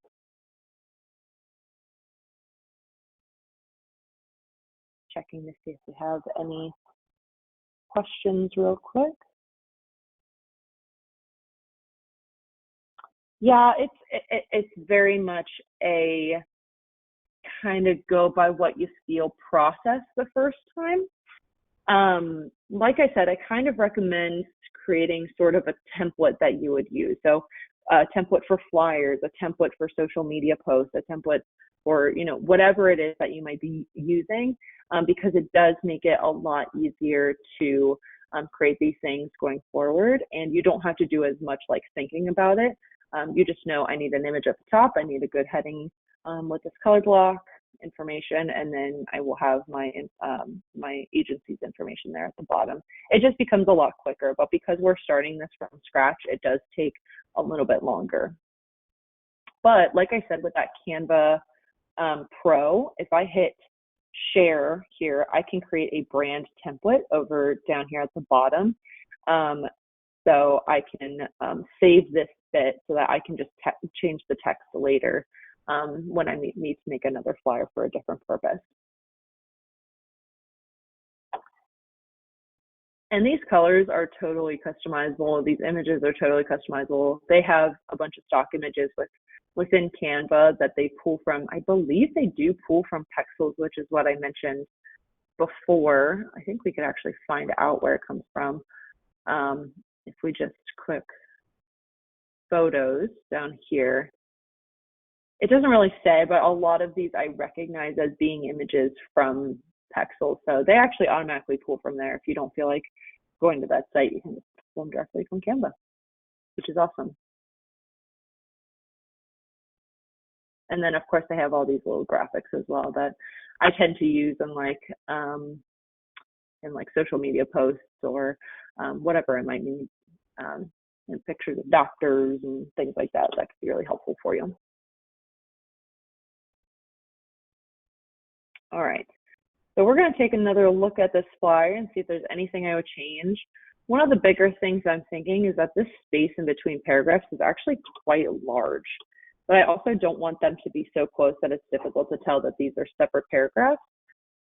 S1: Checking to see if we have any questions real quick. Yeah, it's very much a kind of go by what you feel process the first time. Like I said, I kind of recommend creating sort of a template that you would use. So a template for flyers, a template for social media posts, a template for, whatever it is that you might be using, because it does make it a lot easier to create these things going forward. And you don't have to do as much like thinking about it. You just know I need an image at the top, I need a good heading with this color block information, and then I will have my my agency's information there at the bottom. It just becomes a lot quicker, but because we're starting this from scratch, it does take a little bit longer. But like I said, with that Canva Pro, if I hit share here, I can create a brand template over down here at the bottom. So I can save this bit so that I can just change the text later when I need to make another flyer for a different purpose. And these colors are totally customizable. These images are totally customizable. They have a bunch of stock images within Canva that they pull from. I believe they do pull from Pexels, which is what I mentioned before. I think we could actually find out where it comes from. If we just click photos down here, it doesn't really say, but a lot of these I recognize as being images from Pexels. So they actually automatically pull from there. If you don't feel like going to that site, you can just pull them directly from Canva. which is awesome. And then of course they have all these little graphics as well that I tend to use in like social media posts or whatever I might need, and pictures of doctors and things like that. That could be really helpful for you. All right. So we're going to take another look at this flyer and see if there's anything I would change. One of the bigger things I'm thinking is that this space in between paragraphs is actually quite large, but I also don't want them to be so close that it's difficult to tell that these are separate paragraphs.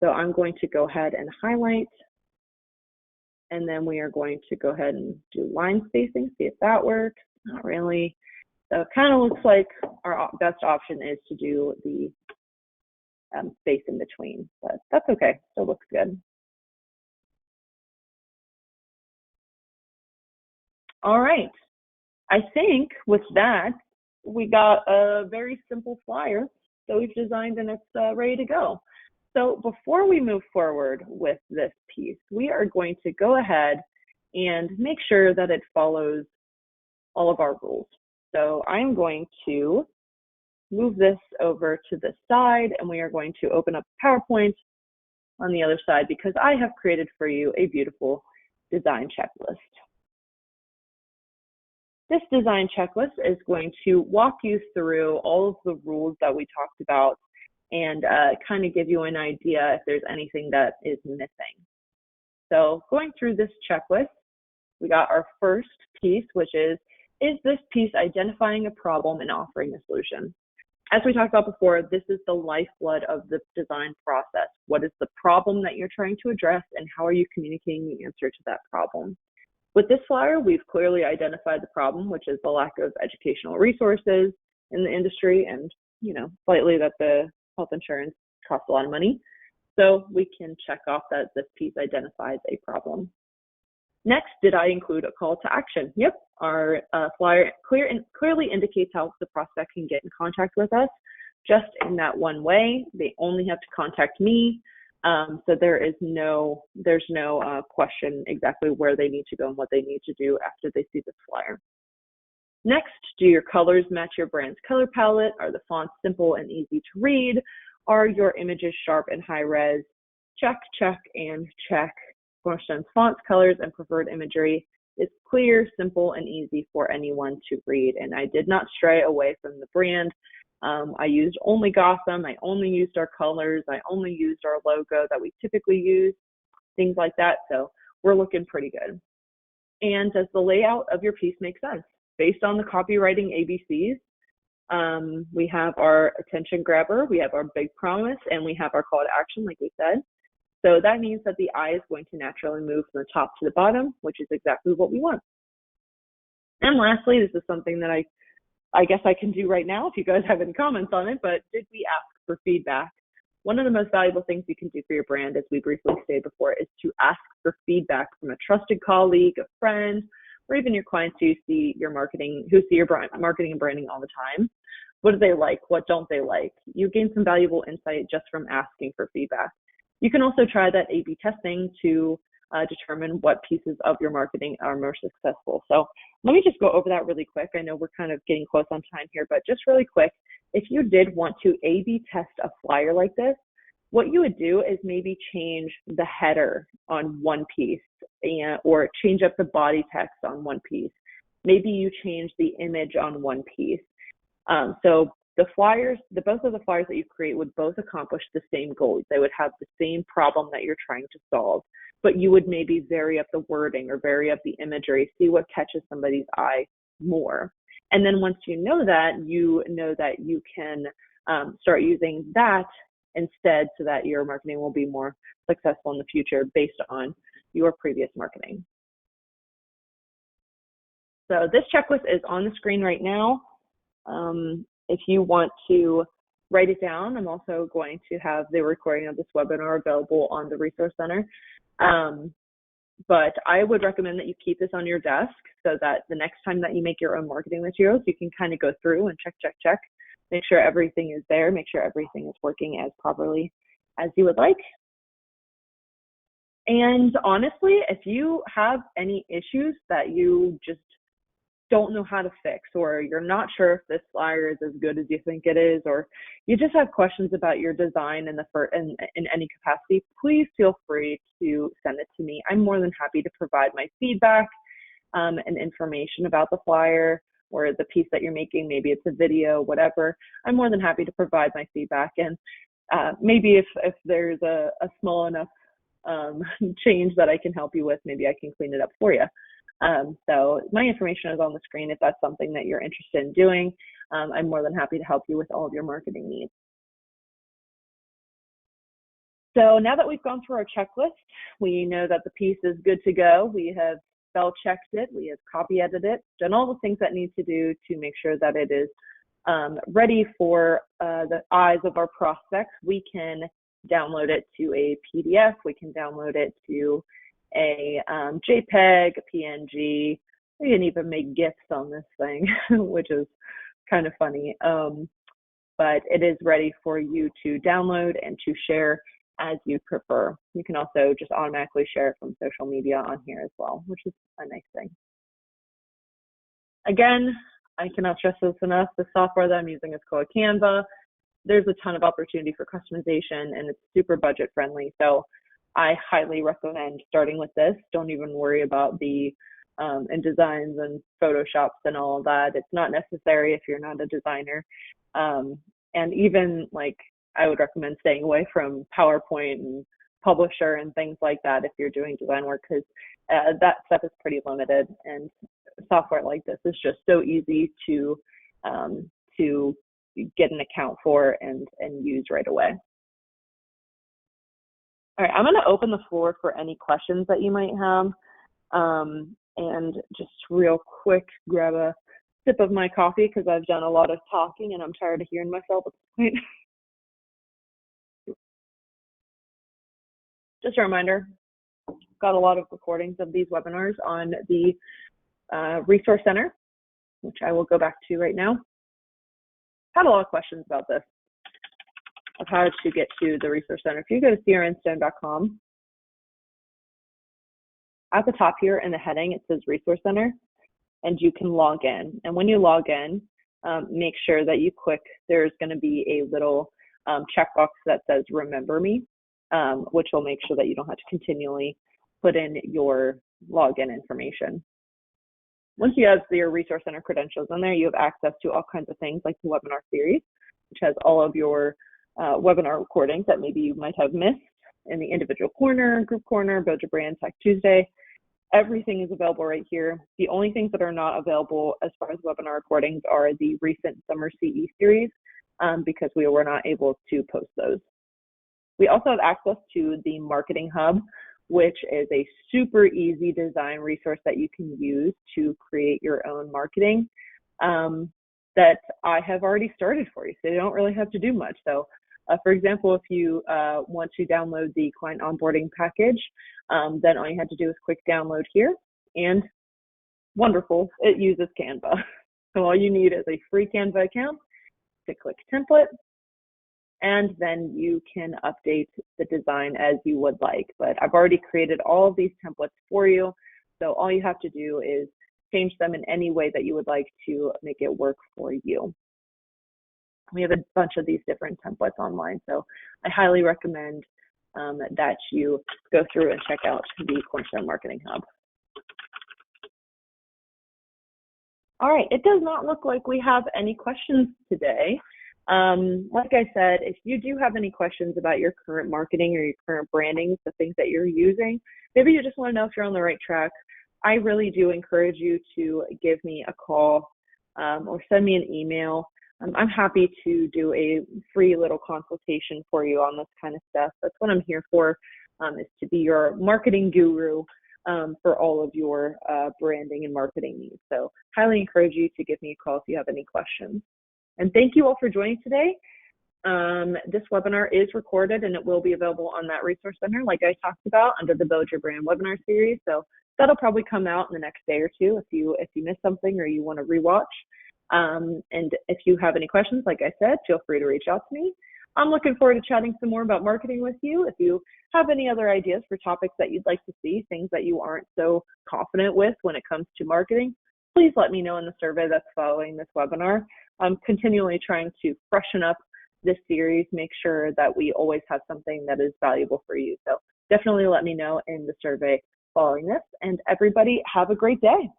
S1: So I'm going to go ahead and highlight, and then we are going to go ahead and do line spacing, see if that works. Not really. So it kind of looks like our best option is to do the space in between, but that's okay. Still looks good. All right. I think with that, we got a very simple flyer that we've designed and it's ready to go. So before we move forward with this piece, we are going to go ahead and make sure that it follows all of our rules. So I'm going to move this over to the side, and we are going to open up PowerPoint on the other side because I have created for you a beautiful design checklist. This design checklist is going to walk you through all of the rules that we talked about and kind of give you an idea if there's anything that is missing. So going through this checklist, we got our first piece, which is this piece identifying a problem and offering a solution? As we talked about before, this is the lifeblood of the design process. What is the problem that you're trying to address, and how are you communicating the answer to that problem? With this flyer, we've clearly identified the problem, which is the lack of educational resources in the industry, and slightly that the health insurance costs a lot of money. So we can check off that this piece identifies a problem. Next, did I include a call to action? Yep, our flyer clearly indicates how the prospect can get in contact with us just in that one way. They only have to contact me. So there's no question exactly where they need to go and what they need to do after they see this flyer. Next, do your colors match your brand's color palette? Are the fonts simple and easy to read? Are your images sharp and high res? Check, check, and check. Cornerstone's fonts, colors, and preferred imagery is clear, simple, and easy for anyone to read. And I did not stray away from the brand. I used only Gotham. I only used our colors. I only used our logo that we typically use, things like that. So we're looking pretty good. And does the layout of your piece make sense? Based on the copywriting ABCs, we have our attention grabber, we have our big promise, and we have our call to action, like we said. So that means that the eye is going to naturally move from the top to the bottom, which is exactly what we want. And lastly, this is something that I guess I can do right now if you guys have any comments on it, but did we ask for feedback? One of the most valuable things you can do for your brand, as we briefly stated before, is to ask for feedback from a trusted colleague, a friend, or even your clients who see your marketing and branding all the time. What do they like? What don't they like? You gain some valuable insight just from asking for feedback. You can also try that A/B testing to determine what pieces of your marketing are more successful. So let me just go over that really quick. I know we're kind of getting close on time here, but just really quick, if you did want to A/B test a flyer like this, what you would do is maybe change the header on one piece or change up the body text on one piece. Maybe you change the image on one piece. So the flyers, both of the flyers that you create would both accomplish the same goal. They would have the same problem that you're trying to solve, but you would maybe vary up the wording or vary up the imagery, see what catches somebody's eye more. And then once you know that you can start using that instead so that your marketing will be more successful in the future based on your previous marketing. So this checklist is on the screen right now. If you want to write it down, I'm also going to have the recording of this webinar available on the Resource Center. But I would recommend that you keep this on your desk so that the next time that you make your own marketing materials, you can kind of go through and check, make sure everything is there, make sure everything is working as properly as you would like. And honestly, if you have any issues that you just don't know how to fix, or you're not sure if this flyer is as good as you think it is, or you just have questions about your design in any capacity, please feel free to send it to me. I'm more than happy to provide my feedback and information about the flyer or the piece that you're making. Maybe it's a video, whatever. I'm more than happy to provide my feedback. And maybe if there's a small enough change that I can help you with, maybe I can clean it up for you. So my information is on the screen if that's something that you're interested in doing. I'm more than happy to help you with all of your marketing needs. So now that we've gone through our checklist, we know that the piece is good to go. We have spell checked it, we have copy edited it, done all the things that need to do to make sure that it is ready for the eyes of our prospects. We can download it to a PDF, we can download it to a JPEG, a PNG, we can even make GIFs on this thing, which is kind of funny. But it is ready for you to download and to share as you prefer. You can also just automatically share it from social media on here as well, which is a nice thing. Again, I cannot stress this enough. The software that I'm using is called Canva. There's a ton of opportunity for customization and it's super budget friendly. So I highly recommend starting with this. Don't even worry about the InDesigns and Photoshops and all of that. It's not necessary if you're not a designer. And even like, I would recommend staying away from PowerPoint and Publisher and things like that if you're doing design work, because that stuff is pretty limited, and software like this is just so easy to get an account for and use right away. All right, I'm going to open the floor for any questions that you might have, and just real quick grab a sip of my coffee because I've done a lot of talking and I'm tired of hearing myself at this point. Just a reminder, got a lot of recordings of these webinars on the Resource Center, which I will go back to right now. Had a lot of questions about this, of how to get to the Resource Center. If you go to crnstone.com, at the top here in the heading, it says Resource Center, and you can log in. And when you log in, make sure that you click, there's going to be a little checkbox that says Remember Me, which will make sure that you don't have to continually put in your login information. Once you have your Resource Center credentials in there, you have access to all kinds of things like the webinar series, which has all of your webinar recordings that maybe you might have missed in the individual corner, group corner, Build Your Brand, Tech Tuesday. Everything is available right here. The only things that are not available as far as webinar recordings are the recent Summer CE series, because we were not able to post those. We also have access to the Marketing Hub, which is a super easy design resource that you can use to create your own marketing that I have already started for you. So you don't really have to do much. So for example, if you want to download the client onboarding package, then all you had to do is click download here, and wonderful, it uses Canva. So all you need is a free Canva account to click template, and then you can update the design as you would like. But I've already created all of these templates for you, so all you have to do is change them in any way that you would like to make it work for you. We have a bunch of these different templates online, so I highly recommend that you go through and check out the Cornerstone Marketing Hub. All right, it does not look like we have any questions today. Like I said, if you do have any questions about your current marketing or your current branding, the things that you're using, maybe you just want to know if you're on the right track, I really do encourage you to give me a call or send me an email. I'm happy to do a free little consultation for you on this kind of stuff. That's what I'm here for, is to be your marketing guru for all of your branding and marketing needs. So highly encourage you to give me a call if you have any questions. And thank you all for joining today. This webinar is recorded and it will be available on that Resource Center, like I talked about, under the Build Your Brand webinar series. So that'll probably come out in the next day or two if you missed something or you want to rewatch. And if you have any questions, like I said, feel free to reach out to me. I'm looking forward to chatting some more about marketing with you. If you have any other ideas for topics that you'd like to see, things that you aren't so confident with when it comes to marketing, please let me know in the survey that's following this webinar. I'm continually trying to freshen up this series, make sure that we always have something that is valuable for you. So definitely let me know in the survey following this, and everybody have a great day.